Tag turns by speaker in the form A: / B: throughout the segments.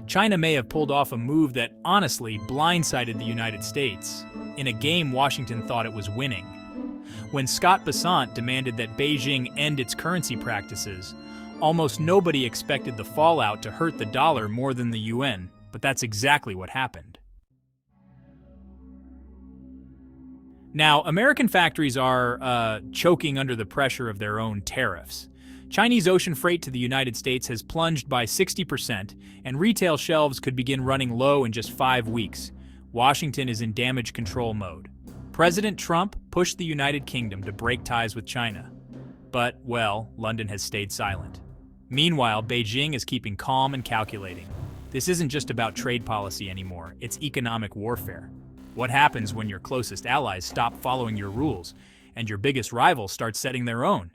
A: China may have pulled off a move that honestly blindsided the United States, in a game Washington thought it was winning. When Scott Basant demanded that Beijing end its currency practices, almost nobody expected the fallout to hurt the dollar more than the yuan, but that's exactly what happened. Now, American factories are choking under the pressure of their own tariffs. Chinese ocean freight to the United States has plunged by 60%, and retail shelves could begin running low in just 5 weeks. Washington is in damage control mode. President Trump pushed the United Kingdom to break ties with China. But, well, London has stayed silent. Meanwhile, Beijing is keeping calm and calculating. This isn't just about trade policy anymore, it's economic warfare. What happens when your closest allies stop following your rules, and your biggest rivals start setting their own?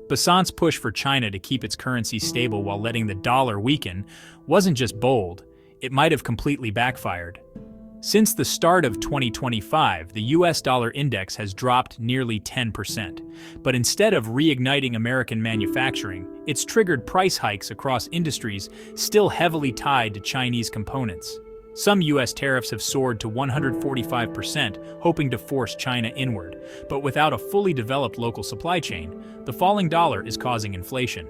A: Basant's push for China to keep its currency stable while letting the dollar weaken wasn't just bold, it might have completely backfired. Since the start of 2025, the US dollar index has dropped nearly 10%. But instead of reigniting American manufacturing, it's triggered price hikes across industries still heavily tied to Chinese components. Some US tariffs have soared to 145%, hoping to force China inward. But without a fully developed local supply chain, the falling dollar is causing inflation.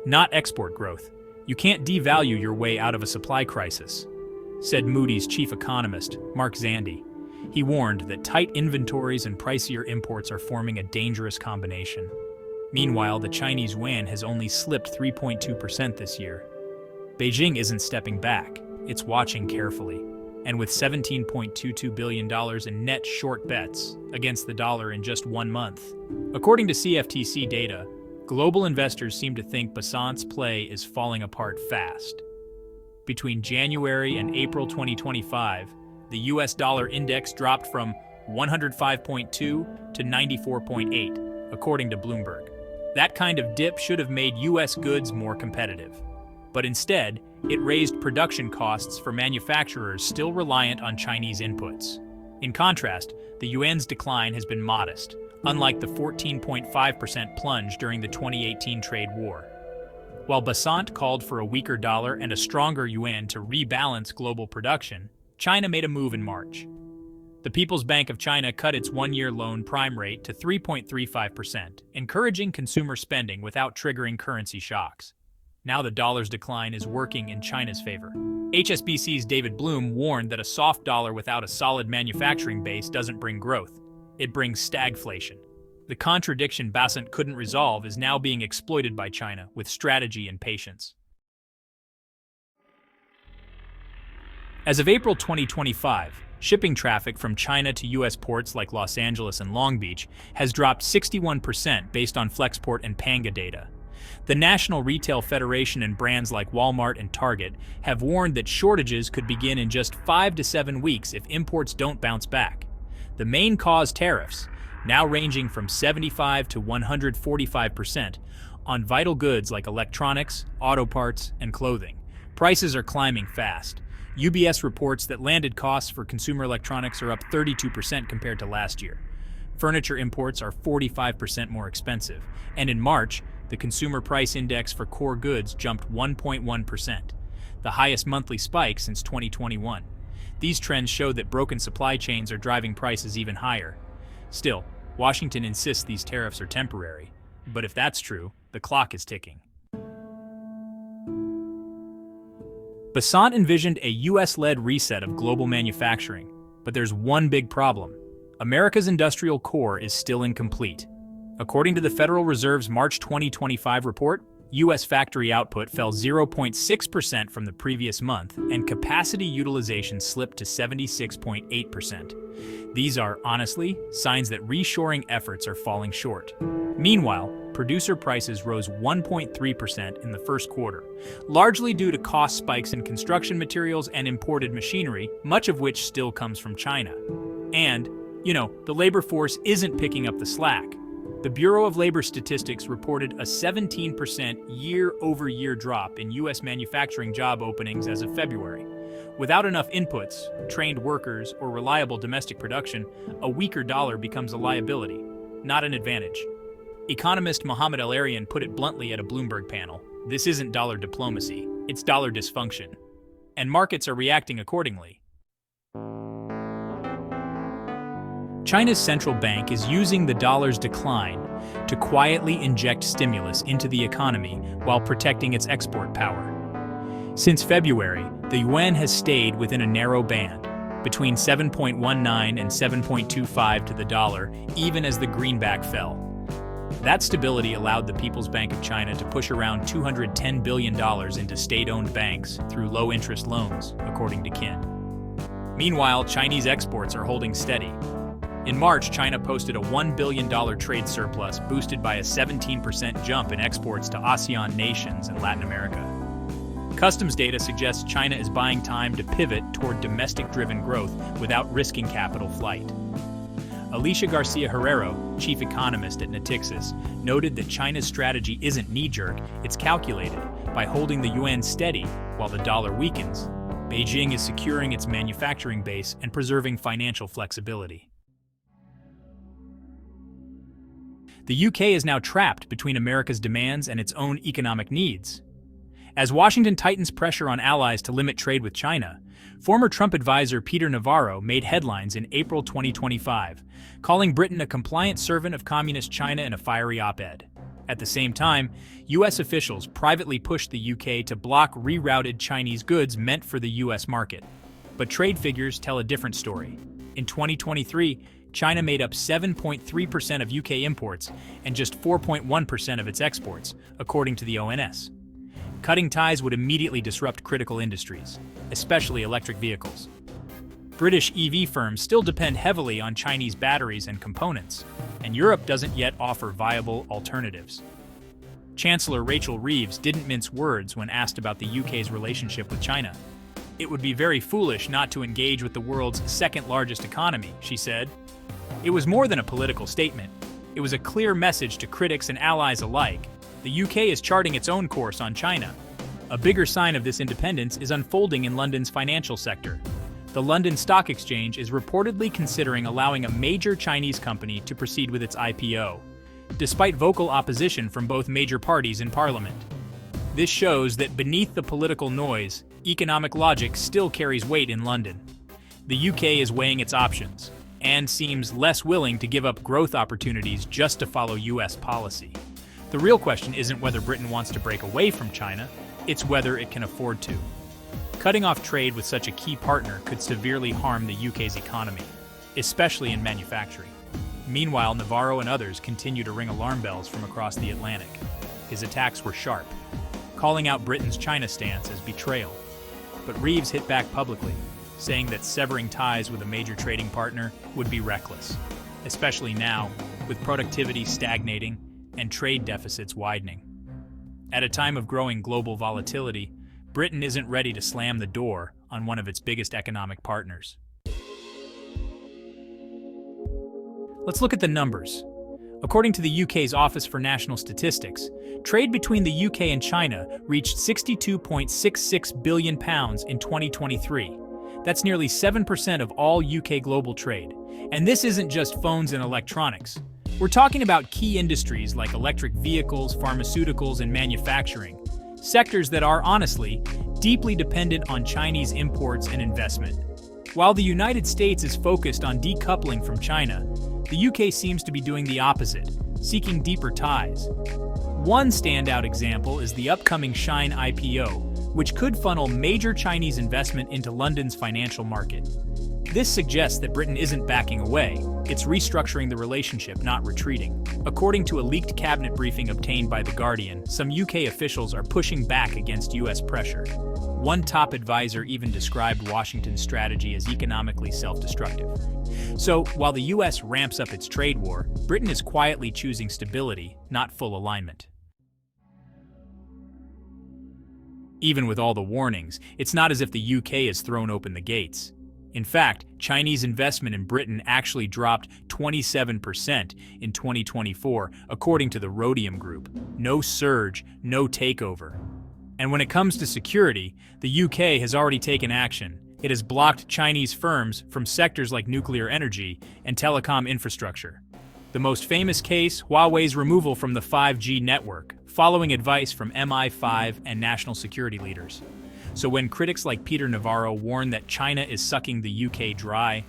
A: Not export growth. You can't devalue your way out of a supply crisis, said Moody's chief economist, Mark Zandi. He warned that tight inventories and pricier imports are forming a dangerous combination. Meanwhile, the Chinese yuan has only slipped 3.2% this year. Beijing isn't stepping back, it's watching carefully. And with $17.22 billion in net short bets against the dollar in just 1 month. According to CFTC data, global investors seem to think Basant's play is falling apart fast. Between January and April 2025, the US dollar index dropped from 105.2 to 94.8, according to Bloomberg. That kind of dip should have made US goods more competitive. But instead, it raised production costs for manufacturers still reliant on Chinese inputs. In contrast, the yuan's decline has been modest, unlike the 14.5% plunge during the 2018 trade war. While Basant called for a weaker dollar and a stronger yuan to rebalance global production, China made a move in March. The People's Bank of China cut its one-year loan prime rate to 3.35%, encouraging consumer spending without triggering currency shocks. Now the dollar's decline is working in China's favor. HSBC's David Bloom warned that a soft dollar without a solid manufacturing base doesn't bring growth. It brings stagflation. The contradiction Basant couldn't resolve is now being exploited by China with strategy and patience. As of April 2025, shipping traffic from China to U.S. ports like Los Angeles and Long Beach has dropped 61% based on Flexport and Panga data. The National Retail Federation and brands like Walmart and Target have warned that shortages could begin in just 5 to 7 weeks if imports don't bounce back. The main cause, tariffs, now ranging from 75 to 145% on vital goods like electronics, auto parts, and clothing. Prices are climbing fast. UBS reports that landed costs for consumer electronics are up 32% compared to last year. Furniture imports are 45% more expensive, and in March, the Consumer Price Index for core goods jumped 1.1%, the highest monthly spike since 2021. These trends show that broken supply chains are driving prices even higher. Still, Washington insists these tariffs are temporary, but if that's true, the clock is ticking. Basant envisioned a US-led reset of global manufacturing, but there's one big problem. America's industrial core is still incomplete. According to the Federal Reserve's March 2025 report, U.S. factory output fell 0.6% from the previous month, and capacity utilization slipped to 76.8%. These are, honestly, signs that reshoring efforts are falling short. Meanwhile, producer prices rose 1.3% in the first quarter, largely due to cost spikes in construction materials and imported machinery, much of which still comes from China. And, the labor force isn't picking up the slack. The Bureau of Labor Statistics reported a 17% year-over-year drop in U.S. manufacturing job openings as of February. Without enough inputs, trained workers, or reliable domestic production, a weaker dollar becomes a liability, not an advantage. Economist Mohamed El-Arian put it bluntly at a Bloomberg panel. This isn't dollar diplomacy, it's dollar dysfunction. And markets are reacting accordingly. China's central bank is using the dollar's decline to quietly inject stimulus into the economy while protecting its export power. Since February, the yuan has stayed within a narrow band, between 7.19 and 7.25 to the dollar, even as the greenback fell. That stability allowed the People's Bank of China to push around $210 billion into state-owned banks through low-interest loans, according to Kin. Meanwhile, Chinese exports are holding steady. In March, China posted a $1 billion trade surplus boosted by a 17% jump in exports to ASEAN nations and Latin America. Customs data suggests China is buying time to pivot toward domestic-driven growth without risking capital flight. Alicia Garcia Herrero, chief economist at Natixis, noted that China's strategy isn't knee-jerk, it's calculated. By holding the yuan steady while the dollar weakens, Beijing is securing its manufacturing base and preserving financial flexibility. The UK is now trapped between America's demands and its own economic needs. As Washington tightens pressure on allies to limit trade with China, former Trump advisor Peter Navarro made headlines in April 2025, calling Britain a compliant servant of communist China in a fiery op-ed. At the same time, U.S. officials privately pushed the UK to block rerouted Chinese goods meant for the U.S. market. But trade figures tell a different story. In 2023, China made up 7.3% of UK imports and just 4.1% of its exports, according to the ONS. Cutting ties would immediately disrupt critical industries, especially electric vehicles. British EV firms still depend heavily on Chinese batteries and components, and Europe doesn't yet offer viable alternatives. Chancellor Rachel Reeves didn't mince words when asked about the UK's relationship with China. "It would be very foolish not to engage with the world's second-largest economy," she said. It was more than a political statement. It was a clear message to critics and allies alike. The UK is charting its own course on China. A bigger sign of this independence is unfolding in London's financial sector. The London Stock Exchange is reportedly considering allowing a major Chinese company to proceed with its IPO, despite vocal opposition from both major parties in Parliament. This shows that beneath the political noise, economic logic still carries weight in London. The UK is weighing its options, and seems less willing to give up growth opportunities just to follow US policy. The real question isn't whether Britain wants to break away from China, it's whether it can afford to. Cutting off trade with such a key partner could severely harm the UK's economy, especially in manufacturing. Meanwhile, Navarro and others continue to ring alarm bells from across the Atlantic. His attacks were sharp, calling out Britain's China stance as betrayal. But Reeves hit back publicly, saying that severing ties with a major trading partner would be reckless, especially now, with productivity stagnating and trade deficits widening. At a time of growing global volatility, Britain isn't ready to slam the door on one of its biggest economic partners. Let's look at the numbers. According to the UK's Office for National Statistics, trade between the UK and China reached £62.66 billion in 2023. That's nearly 7% of all UK global trade. And this isn't just phones and electronics. We're talking about key industries like electric vehicles, pharmaceuticals, and manufacturing, sectors that are, honestly, deeply dependent on Chinese imports and investment. While the United States is focused on decoupling from China, the UK seems to be doing the opposite, seeking deeper ties. One standout example is the upcoming Shine IPO, which could funnel major Chinese investment into London's financial market. This suggests that Britain isn't backing away, it's restructuring the relationship, not retreating. According to a leaked cabinet briefing obtained by The Guardian, some UK officials are pushing back against US pressure. One top advisor even described Washington's strategy as economically self-destructive. So, while the US ramps up its trade war, Britain is quietly choosing stability, not full alignment. Even with all the warnings, it's not as if the UK has thrown open the gates. In fact, Chinese investment in Britain actually dropped 27% in 2024, according to the Rhodium Group. No surge, no takeover. And when it comes to security, the UK has already taken action. It has blocked Chinese firms from sectors like nuclear energy and telecom infrastructure. The most famous case, Huawei's removal from the 5G network, following advice from MI5 and national security leaders. So when critics like Peter Navarro warn that China is sucking the UK dry,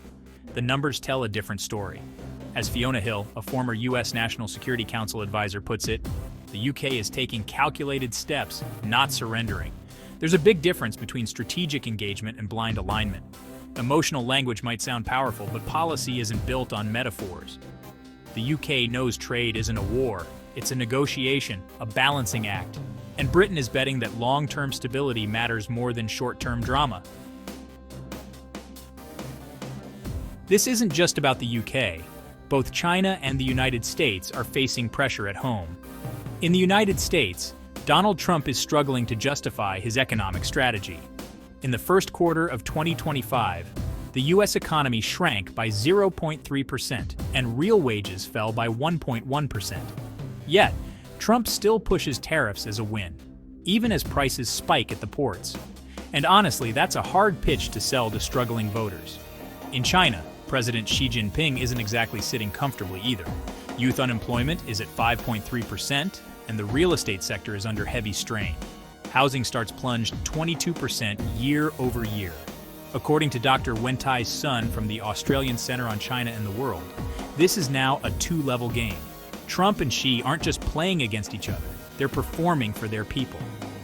A: the numbers tell a different story. As Fiona Hill, a former US National Security Council advisor, puts it, the UK is taking calculated steps, not surrendering. There's a big difference between strategic engagement and blind alignment. Emotional language might sound powerful, but policy isn't built on metaphors. The UK knows trade isn't a war, it's a negotiation, a balancing act. And Britain is betting that long-term stability matters more than short-term drama. This isn't just about the UK. Both China and the United States are facing pressure at home. In the United States, Donald Trump is struggling to justify his economic strategy. In the first quarter of 2025, the U.S. economy shrank by 0.3% and real wages fell by 1.1%. Yet, Trump still pushes tariffs as a win, even as prices spike at the ports. And honestly, that's a hard pitch to sell to struggling voters. In China, President Xi Jinping isn't exactly sitting comfortably either. Youth unemployment is at 5.3%, and the real estate sector is under heavy strain. Housing starts plunged 22% year over year. According to Dr. Wentai Sun from the Australian Centre on China and the World, this is now a two-level game. Trump and Xi aren't just playing against each other, they're performing for their people.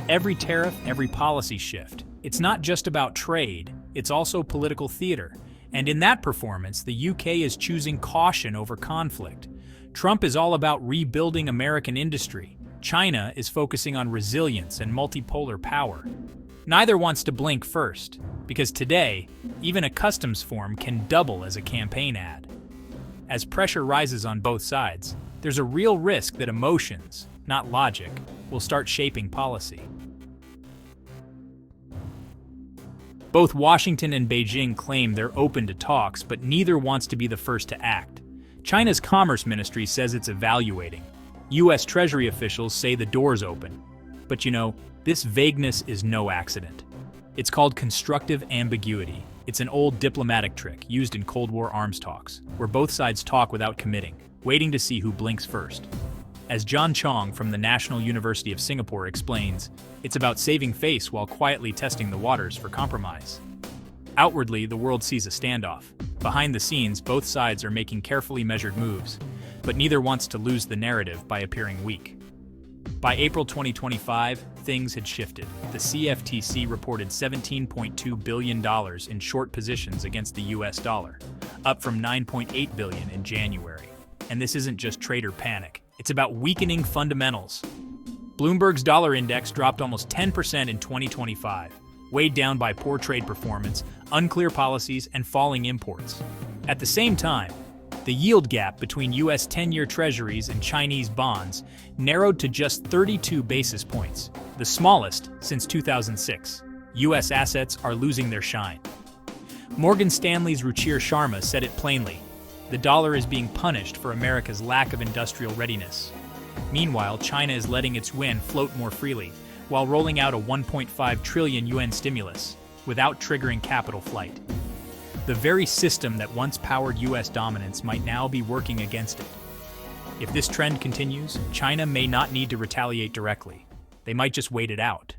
A: Every tariff, every policy shift, it's not just about trade, it's also political theater. And in that performance, the UK is choosing caution over conflict. Trump is all about rebuilding American industry. China is focusing on resilience and multipolar power. Neither wants to blink first, because today, even a customs form can double as a campaign ad. As pressure rises on both sides, there's a real risk that emotions, not logic, will start shaping policy. Both Washington and Beijing claim they're open to talks, but neither wants to be the first to act. China's Commerce Ministry says it's evaluating. U.S. Treasury officials say the door's open. But this vagueness is no accident. It's called constructive ambiguity. It's an old diplomatic trick used in Cold War arms talks, where both sides talk without committing, waiting to see who blinks first. As John Chong from the National University of Singapore explains, it's about saving face while quietly testing the waters for compromise. Outwardly, the world sees a standoff. Behind the scenes, both sides are making carefully measured moves, but neither wants to lose the narrative by appearing weak. By April 2025, things had shifted. The CFTC reported $17.2 billion in short positions against the US dollar, up from $9.8 billion in January. And this isn't just trader panic. It's about weakening fundamentals. Bloomberg's dollar index dropped almost 10% in 2025, weighed down by poor trade performance, unclear policies, and falling imports. At the same time, the yield gap between U.S. 10-year treasuries and Chinese bonds narrowed to just 32 basis points, the smallest since 2006. U.S. assets are losing their shine. Morgan Stanley's Ruchir Sharma said it plainly. The dollar is being punished for America's lack of industrial readiness. Meanwhile, China is letting its yuan float more freely, while rolling out a 1.5 trillion yuan stimulus, without triggering capital flight. The very system that once powered U.S. dominance might now be working against it. If this trend continues, China may not need to retaliate directly. They might just wait it out.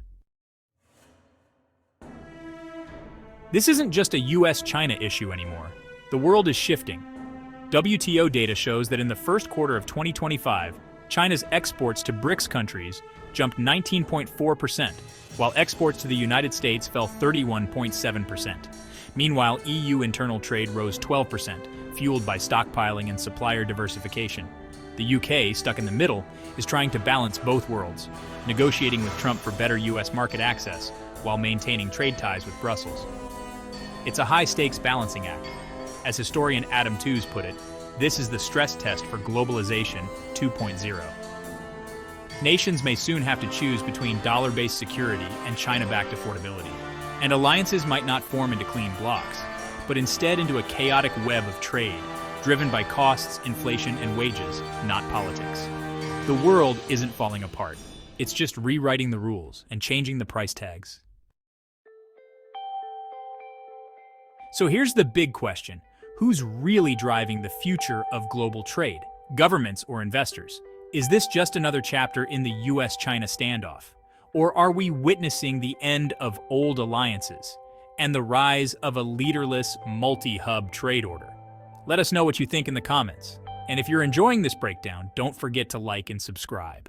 A: This isn't just a U.S.-China issue anymore. The world is shifting. WTO data shows that in the first quarter of 2025, China's exports to BRICS countries jumped 19.4%, while exports to the United States fell 31.7%. Meanwhile, EU internal trade rose 12%, fueled by stockpiling and supplier diversification. The UK, stuck in the middle, is trying to balance both worlds, negotiating with Trump for better US market access while maintaining trade ties with Brussels. It's a high-stakes balancing act. As historian Adam Tooze put it, this is the stress test for globalization 2.0. Nations may soon have to choose between dollar-based security and China-backed affordability. And alliances might not form into clean blocks, but instead into a chaotic web of trade, driven by costs, inflation, and wages, not politics. The world isn't falling apart. It's just rewriting the rules and changing the price tags. So here's the big question. Who's really driving the future of global trade? Governments or investors? Is this just another chapter in the US-China standoff? Or are we witnessing the end of old alliances and the rise of a leaderless, multi-hub trade order? Let us know what you think in the comments. And if you're enjoying this breakdown, don't forget to like and subscribe.